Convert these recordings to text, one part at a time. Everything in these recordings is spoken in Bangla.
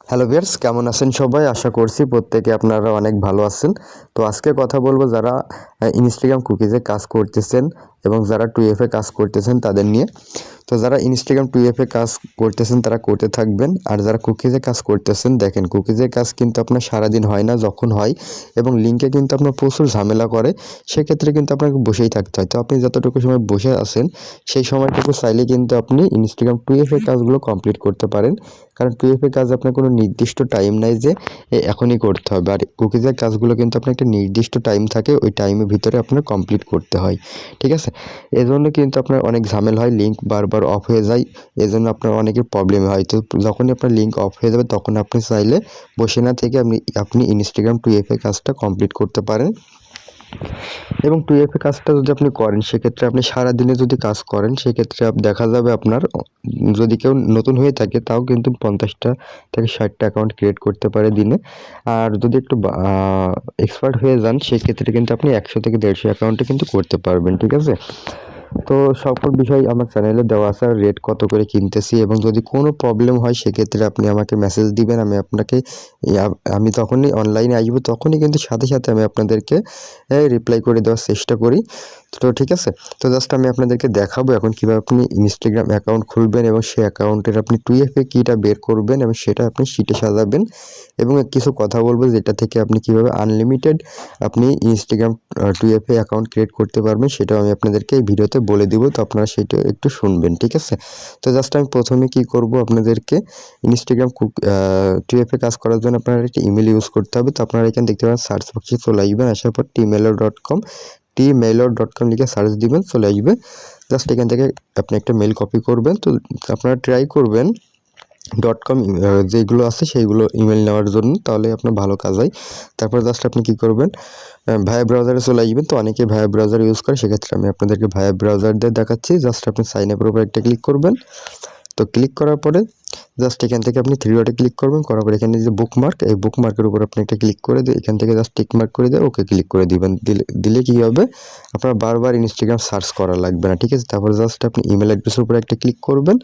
হ্যালো ভিউয়ার্স, কেমন আছেন সবাই? আশা করছি প্রত্যেকে আপনারা অনেক ভালো আছেন। তো আজকে কথা বলবো যারা ইনস্টাগ্রাম কুকিজে কাজ করতেছেন এবং যারা 2FA কাজ করতেছেন তাদের নিয়ে। তো যারা ইনস্টাগ্রাম 2FA কাজ করতেছেন তারা করতে থাকবেন, আর যারা কুকিজে কাজ করতেছেন দেখেন কুকিজের কাজ কিন্তু আপনার সারাদিন হয় না, যখন হয় এবং লিঙ্কে কিন্তু আপনার প্রচুর ঝামেলা করে, সেক্ষেত্রে কিন্তু আপনাকে বসেই থাকতে হয়। তো আপনি যতটুকু সময় বসে আছেন সেই সময়টুকু চাইলে কিন্তু আপনি ইনস্টাগ্রাম 2FA কাজগুলো কমপ্লিট করতে পারেন, কারণ 2FA কাজ আপনার কোনো নির্দিষ্ট টাইম নাই যে এখনই করতে হবে, আর কুকিজের কাজগুলো কিন্তু আপনার একটা নির্দিষ্ট টাইম থাকে, ওই টাইমের ভিতরে আপনার কমপ্লিট করতে হয়, ঠিক আছে? এজন্য কিন্তু আপনার অনেক ঝামেলা হয়, লিঙ্ক বারবার অফ হয়ে যায়, এজন্য আপনার অনেকের প্রবলেম হয়। তো যখনই আপনার লিঙ্ক অফ হয়ে যাবে তখন আপনি চাইলে বসে না থেকে আপনি ইনস্টাগ্রাম 2FA কাজটা কমপ্লিট করতে পারেন। এবং 2FA কাজটা যদি আপনি করেন সেক্ষেত্রে আপনি সারাদিনে যদি কাজ করেন সেক্ষেত্রে দেখা যাবে আপনার যদি কেউ নতুন হয়ে থাকে তাও কিন্তু 50টা থেকে 60টা অ্যাকাউন্ট ক্রিয়েট করতে পারে দিনে। আর যদি একটু এক্সপার্ট হয়ে যান সেক্ষেত্রে কিন্তু আপনি 100 থেকে 150 অ্যাকাউন্টে কিন্তু করতে পারবেন, ঠিক আছে? তো সকল বিষয় আমার চ্যানেলে দেওয়া আছে, রেট কত করে কিনতেছি, এবং যদি কোনো প্রবলেম হয় সেক্ষেত্রে আপনি আমাকে মেসেজ দিবেন, আমি আপনাকে আমি তখনই অনলাইনে আসবো, তখনই কিন্তু সাথে সাথে আমি আপনাদেরকে রিপ্লাই করে দেওয়ার চেষ্টা করি। তো ঠিক আছে, তো জাস্ট আমি আপনাদেরকে দেখাবো এখন কীভাবে আপনি ইনস্টাগ্রাম অ্যাকাউন্ট খুলবেন এবং সেই অ্যাকাউন্টের আপনি 2FA কিটা বের করবেন এবং সেটা আপনি শিটে সাজাবেন, এবং কিছু কথা বলবো যেটা থেকে আপনি কীভাবে আনলিমিটেড আপনি ইনস্টাগ্রাম 2FA অ্যাকাউন্ট ক্রিয়েট করতে পারবেন সেটাও আমি আপনাদেরকে এই ভিডিওতে বলে দিব। তো আপনারা সেটা একটু শুনবেন, ঠিক আছে? তো জাস্ট আমি প্রথমে কি করব, আপনাদেরকে ইনস্টাগ্রাম 2FA কাজ করার জন্য আপনারা একটা ইমেল ইউজ করতে হবে। তো আপনারা এখানে দেখতে পারেন সার্চ বক্সে চলে আসবেন, আসার পর tmailor.com লিখে সার্চ দিবেন, চলে আসবে। জাস্ট এখান থেকে আপনি একটা মেল কপি করবেন। তো আপনারা ট্রাই করবেন .com যেগুলো আছে সেইগুলো ইমেল নেওয়ার জন্য, তাহলে আপনার ভালো কাজ হয়। তারপর জাস্ট আপনি কি করবেন, ভায়া ব্রাউজারে চলে আসবেন। তো অনেকে ভায়া ব্রাউজার ইউজ করে, সেক্ষেত্রে আমি আপনাদেরকে ভায়া ব্রাউজার দিয়ে দেখাচ্ছি। জাস্ট আপনি সাইন আপের উপর একটা ক্লিক করবেন। তো ক্লিক করার পরে জাস্ট এখান থেকে আপনি 3 ডটে ক্লিক করবেন, করার পরে এখানে যে বুকমার্ক, এই বুকমার্কের উপর আপনি একটা ক্লিক করে দিয়ে এখান থেকে জাস্ট টিক মার্ক করে দিয়ে ওকে ক্লিক করে দিবেন। দিলে কী হবে, আপনার বারবার ইনস্টাগ্রাম সার্চ করা লাগবে না, ঠিক আছে? তারপর জাস্ট আপনি ইমেল অ্যাড্রেসের উপর একটা ক্লিক করবেন,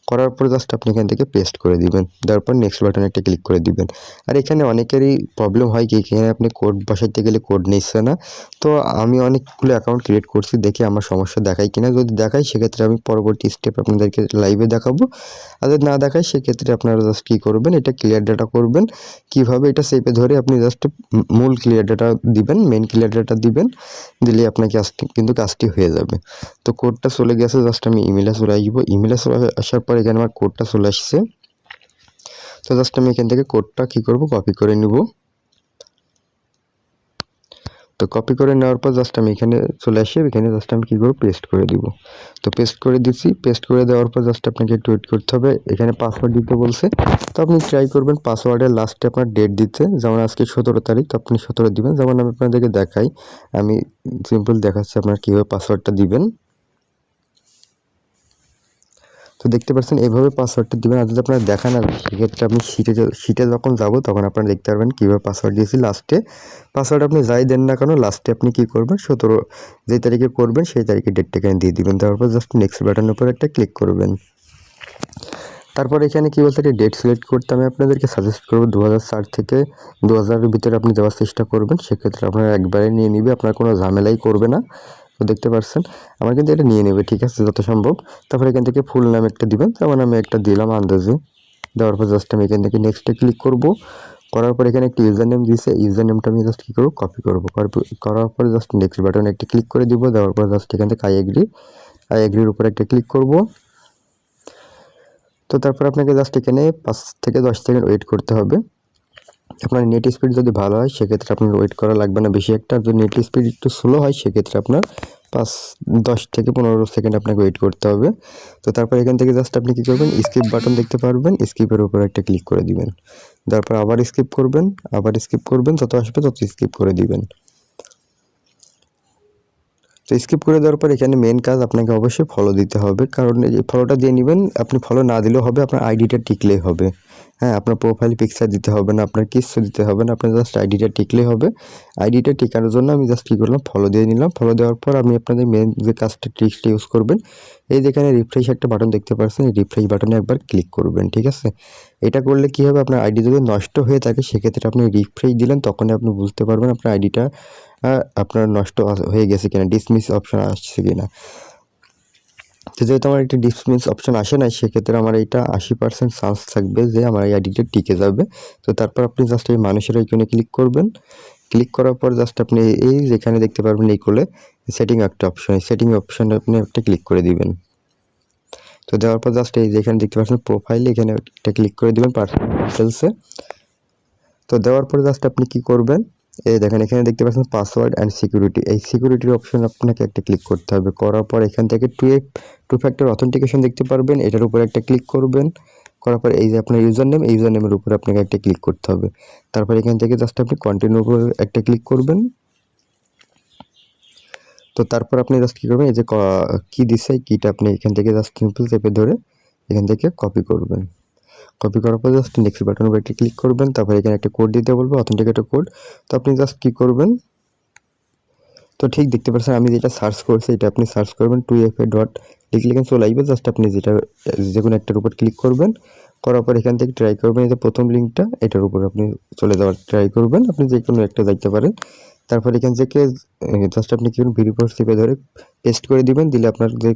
করার পর জাস্ট আপনি এখান থেকে পেস্ট করে দিবেন, দেওয়ার পর নেক্সট বাটনে একটা ক্লিক করে দিবেন। আর এখানে অনেকেরই প্রবলেম হয় কি, এখানে আপনি কোড বসাইতে গেলে কোড নিচ্ছে না। তো আমি অনেকগুলো অ্যাকাউন্ট ক্রিয়েট করছি, দেখি আমার সমস্যা দেখায় কিনা, যদি দেখায় সেক্ষেত্রে আমি পরবর্তী স্টেপ আপনাদেরকে লাইভে দেখাবো, আর যদি না দেখায় সেক্ষেত্রে আপনারা জাস্ট কী করবেন, এটা ক্লিয়ার ডাটা করবেন। কীভাবে, এটা সেপে ধরে আপনি জাস্ট মূল ক্লিয়ার ডাটা দিবেন, মেন ক্লিয়ার ডাটা দিবেন, দিলে আপনার কিন্তু কাজটি হয়ে যাবে। তো কোডটা চলে গেছে, জাস্ট আমি ইমেলে চলে আসবো। ইমেলে চলে আসার পর এখানে আমার কোডটা চলে আসছে। তো জাস্ট আমি এখান থেকে কোডটা কী করব, কপি করে নিব। তো কপি করে নেওয়ার পর জাস্ট আমি এখানে চলে আসি, এখানে জাস্ট আমি কী করব, পেস্ট করে দিব। তো পেস্ট করে দিচ্ছি, পেস্ট করে দেওয়ার পর জাস্ট আপনাকে একটু ওয়েট করতে হবে। এখানে পাসওয়ার্ড দিতে বলছে, তো আপনি ট্রাই করবেন পাসওয়ার্ডের লাস্টে আপনার ডেট দিতে, যেমন আজকে 17 তারিখ, তো আপনি 17 দিবেন। যেমন আমি আপনাদেরকে দেখাই, আমি সিম্পল দেখাচ্ছি আপনার কীভাবে পাসওয়ার্ডটা দিবেন। তো দেখতে পাচ্ছেন এইভাবে পাসওয়ার্ডটা দিবেন। আর যদি আপনার দেখা না যায় সেক্ষেত্রে আপনি শিটে যখন যাব তখন আপনারা দেখতে পারবেন কীভাবে পাসওয়ার্ড দিয়েছি। লাস্টে পাসওয়ার্ড আপনি যাই দেন না কেন, লাস্টে আপনি কী করবেন, 17 যেই তারিখে করবেন সেই তারিখে ডেটটা এখানে দিয়ে দিবেন। তারপর জাস্ট নেক্সট বাটনের উপর একটা ক্লিক করবেন। তারপর এখানে কী বলতে একটা ডেট সিলেক্ট করতে আমি আপনাদেরকে সাজেস্ট করবো 2004 থেকে 2000-এর ভিতরে আপনি দেওয়ার চেষ্টা করবেন, সেক্ষেত্রে আপনারা একবারে নিয়ে নিবে, আপনার কোনো ঝামেলাই করবে না। তো দেখতে পাচ্ছেন আমার কিন্তু এটা নিয়ে নেবে, ঠিক আছে, যত সম্ভব। তারপর এখান থেকে ফুল নাম একটা দিবেন, যেমন আমি একটা দিলাম আন্দাজে। দেওয়ার পর জাস্ট আমি এখান থেকে নেক্সটে ক্লিক করব। করার পর এখানে একটা ইউজার নেম দিয়েছে, ইউজার নেমটা আমি জাস্ট কী করবো, কপি করবো। করার পর জাস্ট নেক্সট বাটনে একটা ক্লিক করে দিব। দেওয়ার পর জাস্ট এখান থেকে আই এগ্রির উপর একটা ক্লিক করব। তো তারপর আপনাকে জাস্ট এখানে 5 থেকে 10 সেকেন্ড ওয়েট করতে হবে। আপনার নেট স্পিড যদি ভালো হয় সেক্ষেত্রে আপনার ওয়েট করা লাগবে না বেশি একটা, যদি নেট স্পিড একটু স্লো হয় সেক্ষেত্রে আপনার 10 থেকে 15 সেকেন্ড আপনাকে ওয়েট করতে হবে। তো তারপর এখান থেকে জাস্ট আপনি কী করবেন, স্কিপ বাটন দেখতে পারবেন, স্কিপের উপর একটা ক্লিক করে দিবেন। তারপর আবার স্কিপ করবেন, যত আসবে তত স্কিপ করে দিবেন। তো স্কিপ করে দেওয়ার পর এখানে মেন কাজ আপনাকে অবশ্যই ফলো দিতে হবে, কারণ এই ফলোটা দিয়ে নেবেন, আপনি ফলো না দিলেও হবে, আপনার আইডিটা টিকলেই হবে। হ্যাঁ, আপনার প্রোফাইল পিকচার দিতে হবে না, আপনার কিচ্ছু দিতে হবে না, আপনার জাস্ট আইডিটা টিকলেই হবে। আইডিটা টিকানোর জন্য আমি জাস্ট কী করলাম, ফলো দিয়ে নিলাম। ফলো দেওয়ার পর আমি আপনাদের মেন যে কাজটা ট্রিক্সটা ইউজ করবেন, এই যেখানে রিফ্রেশ একটা বাটন দেখতে পাচ্ছেন, এই রিফ্রেশ বাটনে একবার ক্লিক করবেন, ঠিক আছে? এটা করলে কী হবে, আপনার আইডি যদি নষ্ট হয়ে থাকে সেক্ষেত্রে আপনি রিফ্রেশ দিলেন, তখনই আপনি বুঝতে পারবেন আপনার আইডিটা আপনার নষ্ট হয়ে গেছে কিনা, ডিসমিস অপশন আসছে কিনা। তো যেহেতু আমার একটা ডিসমিস অপশন আসে নাই, সেক্ষেত্রে আমার এইটা 80% চান্স থাকবে যে আমার এই আইডিটা টিকে যাবে। তো তারপর আপনি জাস্ট এই মানুষের আইকনে ক্লিক করবেন। ক্লিক করার পর জাস্ট আপনি এই যেখানে দেখতে পারবেন এই কোলে সেটিং একটা অপশন, এই সেটিং অপশনে আপনি একটা ক্লিক করে দিবেন। তো দেওয়ার পর জাস্ট এই যেখানে দেখতে পাচ্ছেন প্রোফাইল, এখানে একটা ক্লিক করে দিবেন পার্সোনাল ডিটেলসে। তো দেওয়ার পরে জাস্ট আপনি কি করবেন, এই দেখেন এখানে দেখতে পাচ্ছেন পাসওয়ার্ড অ্যান্ড সিকিউরিটি, এই সিকিউরিটির অপশন আপনাকে একটা ক্লিক করতে হবে। করার পর এখান থেকে টু ফ্যাক্টর অথেন্টিকেশন দেখতে পারবেন, এটার উপরে একটা ক্লিক করবেন। করার পর এই যে আপনার ইউজার নেম, এই ইউজার নেমের উপরে আপনাকে একটা ক্লিক করতে হবে। তারপর এখান থেকে জাস্ট আপনি কন্টিনিউর উপরে একটা ক্লিক করবেন। তো তারপর আপনি জাস্ট কী করবেন, এই যে কী দিচ্ছে কীটা আপনি এখান থেকে জাস্ট সিম্পল চেপে ধরে এখান থেকে কপি করবেন। কপি করার পর জাস্ট নেক্সট বাটনের উপর একটা ক্লিক করবেন। তারপর এখানে একটা কোড দিতে বলবো, অথেন্টিকেটর কোড। তো আপনি জাস্ট কী করবেন, তো ঠিক দেখতে পাচ্ছেন আমি যেটা সার্চ করছি এটা আপনি সার্চ করবেন 2FA ডট লিখলে কিন্তু চলে আসবে। জাস্ট আপনি যেটা যে কোনো একটার উপর ক্লিক করবেন, করার পর এখান থেকে ট্রাই করবেন এই যে প্রথম লিঙ্কটা, এটার উপর আপনি চলে যাওয়ার ট্রাই করবেন। আপনি যে কোনো একটা যাইতে পারেন। তারপর এখান থেকে জাস্ট আপনি কি করবেন, ভিডিও চেপে ধরে পেস্ট করে দিবেন। দিলে আপনার যে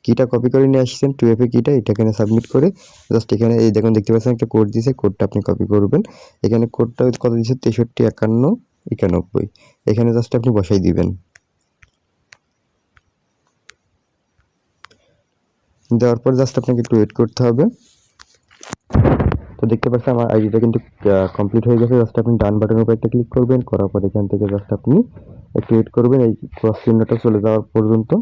কিটা কপি করে নিয়ে আসছেন 2FA কিটা, এটা এখানে সাবমিট করে জাস্ট এখানে এই দেখুন দেখতে পাচ্ছেন একটা কোড দিয়েছে, কোডটা আপনি কপি করবেন। এখানে কোডটা কত দিয়েছে 635191, এখানে জাস্ট আপনি বসাই দিবেন। দেওয়ার পর জাস্ট আপনাকে একটু ওয়েট করতে হবে। তো দেখতে পাচ্ছেন আমার আইডিটা কিন্তু কমপ্লিট হয়ে গেছে। জাস্ট আপনি ডান বাটনের উপর একটা ক্লিক করবেন, করার পর এখান থেকে জাস্ট আপনি একটু ওয়েট করবেন এই ক্রস চিহ্নটা চলে যাওয়ার পর্যন্ত।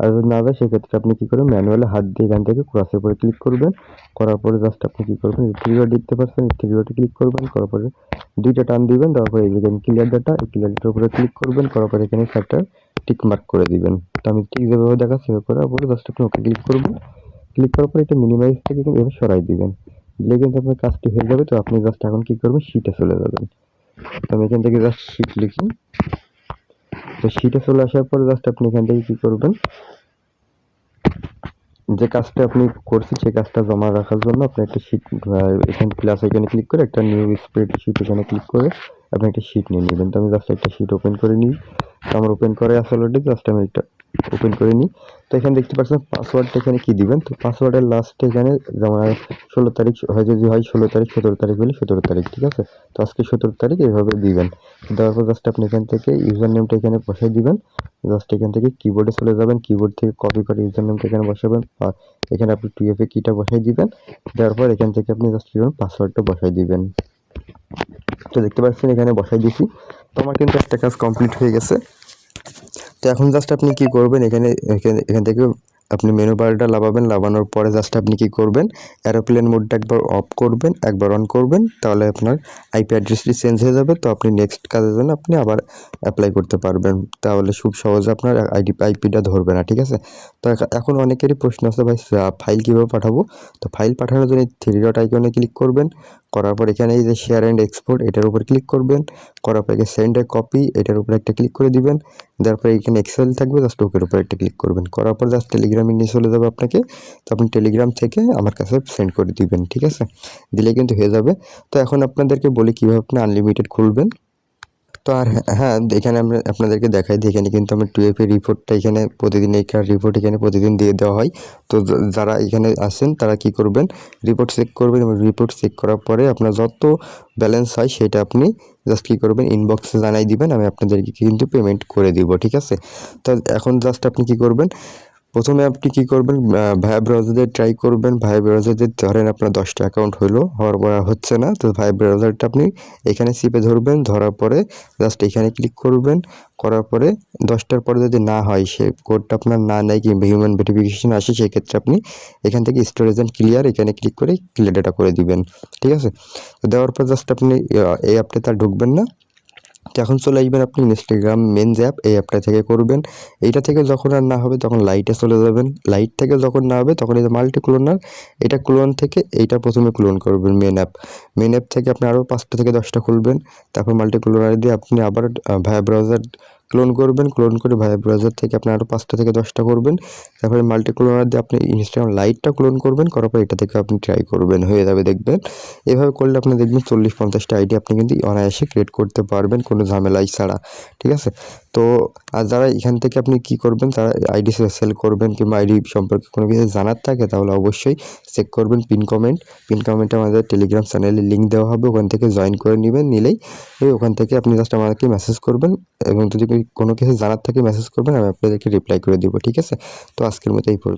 আর যদি না যায় সেক্ষেত্রে আপনি কী করবেন, ম্যানুয়ালি হাত দিয়ে এখান থেকে ক্রসের উপরে ক্লিক করবেন। করার পরে জাস্ট আপনি কী করবেন, থ্রি ডট দেখতে পাচ্ছেন, থ্রি ডটে ক্লিক করবেন। করার পরে দুইটা টান দিবেন, তারপরে এই যেখানে ক্লিয়ার ডাটা, এই ক্লিয়ার ডাটার উপরে ক্লিক করবেন। করার পরে এখানে একটা টিক মার্ক করে দিবেন। তো আমি ঠিক যেভাবে দেখাচ্ছি সেভাবে করার পরে জাস্ট আপনি ওকে ক্লিক করবেন। ক্লিক করার পরে এটা মিনিমাইজ থেকে কিন্তু এভাবে সরাই দিবেন, দিলে কিন্তু আপনার কাজটি হয়ে যাবে। তো আপনি জাস্ট এখন কী করবেন, শিটে চলে যাবেন। তো আমি এখান থেকে জাস্ট শিট লিখি। তো শিটে চলে আসার পরে জাস্ট আপনি এখান থেকে কী করবেন, যে কাজটা আপনি করছেন সেই কাজটা জমা রাখার জন্য আপনি একটা শিট এখানে প্লাস এখানে ক্লিক করে একটা নিউ স্প্রেডশিট এখানে ক্লিক করে আপনি একটা শিট নিয়ে নেবেন। তো আমি জাস্ট একটা শিট ওপেন করে নিই। তো আমার ওপেন করে আছে অলরেডি, জাস্ট আমি এটা ওপেন করে নিই। তো এখানে দেখতে পাচ্ছেন পাসওয়ার্ডটা এখানে কী দিবেন, তো পাসওয়ার্ডের লাস্টে এখানে যেমন 16 তারিখ হয়, যদি হয় 16 তারিখ, 17 তারিখ হলে 17 তারিখ, ঠিক আছে? তো আজকে 17 তারিখ এইভাবে দিবেন। দেওয়ার পর জাস্ট আপনি এখান থেকে ইউজার নেমটা এখানে বসাই দিবেন। জাস্ট এখান থেকে কিবোর্ডে চলে যাবেন, কিবোর্ড থেকে কপি করে ইউজার নেমটা এখানে বসাবেন। আর এখানে আপনি 2FA কিটা বসাই দিবেন। দেওয়ার পর এখান থেকে আপনি জাস্ট কী করবেন, পাসওয়ার্ডটা বসাই দিবেন। তো দেখতে পাচ্ছেন এখানে বসাই দিয়েছি। তো আমার কিন্তু একটা কাজ কমপ্লিট হয়ে গেছে। তো এখন জাস্ট আপনি কি করবেন, এখান থেকে আপনি মেনু বারটা লাগাবেন। লাগানোর পরে জাস্ট আপনি কি করবেন, এরোপ্লেন মোডটা একবার অফ করবেন, একবার অন করবেন, তাহলে আপনার আইপি অ্যাড্রেসটি চেঞ্জ হয়ে যাবে। তো আপনি নেক্সট কাজের জন্য আপনি আবার অ্যাপ্লাই করতে পারবেন। তাহলে খুব সহজে আপনার আইপিটা ধরবে না, ঠিক আছে? তো এখন অনেকেরই প্রশ্ন আছে, ভাই ফাইল কীভাবে পাঠাবো? তো ফাইল পাঠানোর জন্য থ্রি ডট আইকনে ক্লিক করবেন। করার পর এখানে এই যে শেয়ার অ্যান্ড এক্সপোর্ট, এটার উপর ক্লিক করবেন। করার পর সেন্ড এ কপি, এটার উপর একটা ক্লিক করে দিবেন। দেওয়ার পরে এখানে এক্সেল থাকবে, জাস্ট ওকের উপর একটা ক্লিক করবেন। করার পর জাস্ট টেলিগ্রামে নিয়ে চলে যাবে আপনাকে। তো আপনি টেলিগ্রাম থেকে আমার কাছে সেন্ড করে দিবেন, ঠিক আছে? দিলে কিন্তু হয়ে যাবে। তো এখন আপনাদেরকে বলি কীভাবে আপনি আনলিমিটেড খুলবেন। তো আর হ্যাঁ, এখানে আমরা আপনাদেরকে দেখাই দিই, এখানে কিন্তু আমার 2FA রিপোর্টটা এখানে প্রতিদিন এই রিপোর্ট এখানে প্রতিদিন দিয়ে দেওয়া হয়। তো যারা এখানে আসেন তারা কি করবেন, রিপোর্ট চেক করবেন এবং রিপোর্ট চেক করার পরে আপনার যত ব্যালেন্স হয় সেটা আপনি জাস্ট কী করবেন, ইনবক্সে জানাই দিবেন, আমি আপনাদেরকে কিন্তু পেমেন্ট করে দিব, ঠিক আছে? তো এখন জাস্ট আপনি কি করবেন, প্রথমে আপনি কী করবেন, ভায়া ব্রাউজারে ট্রাই করবেন। ভায়া ব্রাউজারে ধরেন আপনার 10টা অ্যাকাউন্ট হওয়ার পর হচ্ছে না, তো ভায়া ব্রাউজারটা আপনি এখানে চিপে ধরবেন। ধরার পরে জাস্ট এখানে ক্লিক করবেন। করার পরে 10টার পরে যদি না হয়, সে কোডটা আপনার না নেয় কিংবা হিউম্যান ভেরিফিকেশন আসে, সেক্ষেত্রে আপনি এখান থেকে স্টোরেজ অ্যান্ড ক্লিয়ার এখানে ক্লিক করে ক্লিয়ার ডাটা করে দিবেন, ঠিক আছে? তো দেওয়ার পর জাস্ট আপনি এই অ্যাপটাতে আর ঢুকবেন না। তো এখন চলে আসবেন আপনি ইনস্টাগ্রাম মেন যে অ্যাপ, এই অ্যাপটা থেকে করবেন। এইটা থেকে যখন আর না হবে তখন লাইটে চলে যাবেন। লাইট থেকে যখন না হবে তখন এই যে মাল্টি ক্লোনার, এটা ক্লোন থেকে এইটা প্রথমে ক্লোন করবেন মেন অ্যাপ। মেন অ্যাপ থেকে আপনি আরও 5টা থেকে 10টা খুলবেন। তারপর মাল্টি ক্লোনার দিয়ে আপনি আবার ভায়া ব্রাউজার ক্লোন করবেন। ক্লোন করে ভায়া ব্রাউজার থেকে আপনি আরও 5টা থেকে 10টা করবেন। তারপরে মাল্টি ক্লোনার দিয়ে আপনি ইনস্টাগ্রাম লাইটটা ক্লোন করবেন, করার পর এটা থেকে আপনি ট্রাই করবেন, হয়ে যাবে দেখবেন। এভাবে করলে আপনি দেখবেন 40-50টা আইডি আপনি কিন্তু অনায়াসে ক্রিয়েট করতে পারবেন কোনো ঝামেলাই ছাড়া, ঠিক আছে? তো আর যারা এখান থেকে আপনি কী করবেন, যারা আইডি সেল করবেন কিংবা আইডি সম্পর্কে কোনো কিছু জানার থাকে তাহলে অবশ্যই চেক করবেন পিন কমেন্টে আমাদের টেলিগ্রাম চ্যানেলের লিঙ্ক দেওয়া হবে, ওখান থেকে জয়েন করে নেবেন। নিলেই ওখান থেকে আপনি জাস্ট আমাকে মেসেজ করবেন এবং যদি কোনো কিছু জানার থাকে মেসেজ করবেন, আমি আপনাদেরকে রিপ্লাই করে দেবো, ঠিক আছে? তো আজকের মতো এই পর্যন্ত।